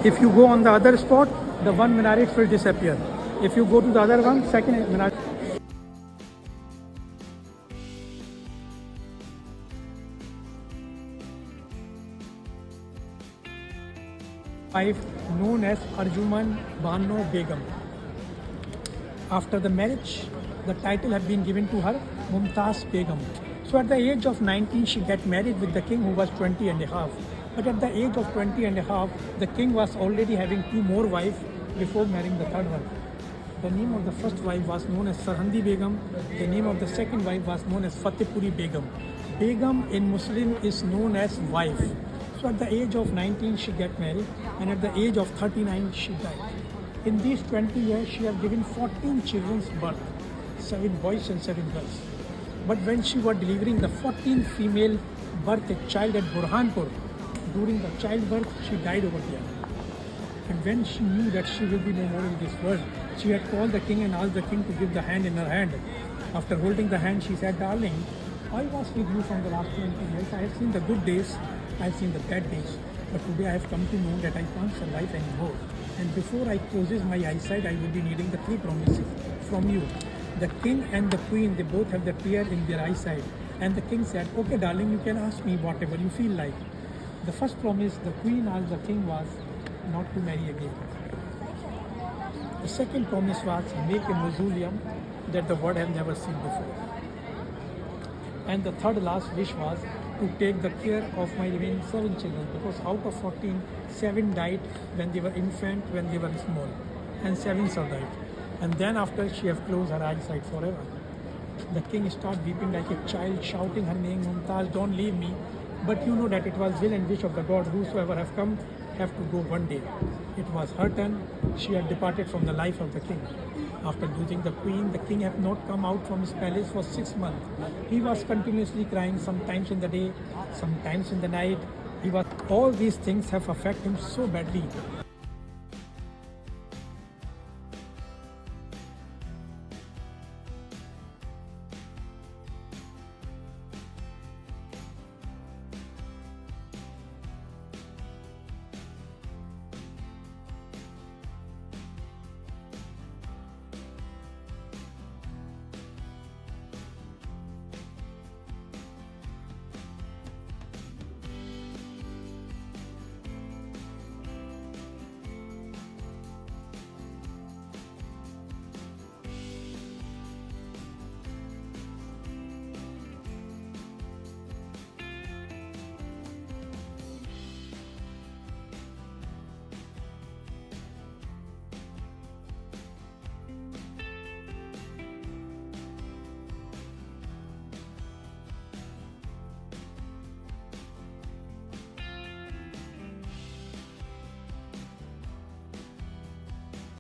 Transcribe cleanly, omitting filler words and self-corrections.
If you go on the other spot, the one minaret will disappear. If you go to the other one, second minaret. Wife known as Arjuman Bano Begum. After the marriage, the title had been given to her Mumtaz Begum. So at the age of 19, she got married with the king who was 20 and a half. But at the age of 20 and a half, the king was already having two more wives before marrying the third one. The name of the first wife was known as Sarhandi Begum. The name of the second wife was known as Fatehpuri Begum. Begum in Muslim is known as wife. So at the age of 19, she got married, and at the age of 39, she died. In these 20 years, she has given 14 children's birth, 7 boys and 7 girls. But when she was delivering the 14th female birth a child at Burhanpur, during the childbirth, she died over there. And when she knew that she will be no more in this world, she had called the king and asked the king to give the hand in her hand. After holding the hand, she said, "Darling, I was with you from the last 20 years. I have seen the good days, I have seen the bad days. But today I have come to know that I can't survive anymore. And before I closes my eyesight, I will be needing the 3 promises from you." The king and the queen, they both have the tear in their eyesight. And the king said, "Okay, darling, you can ask me whatever you feel like." The first promise the queen asked the king was not to marry again. The second promise was make a mausoleum that the world has never seen before. And the third last wish was to take the care of my remaining 7 children, because out of 14, 7 died when they were infant, when they were small, and 7 survived. And then after she have closed her eyesight forever. The king started weeping like a child, shouting her name, "Mumtaz, don't leave me." But you know that it was will and wish of the God, whosoever have come have to go one day. It was her turn. She had departed from the life of the king. After losing the queen, the king had not come out from his palace for 6 months. He was continuously crying, sometimes in the day, sometimes in the night. All these things have affected him so badly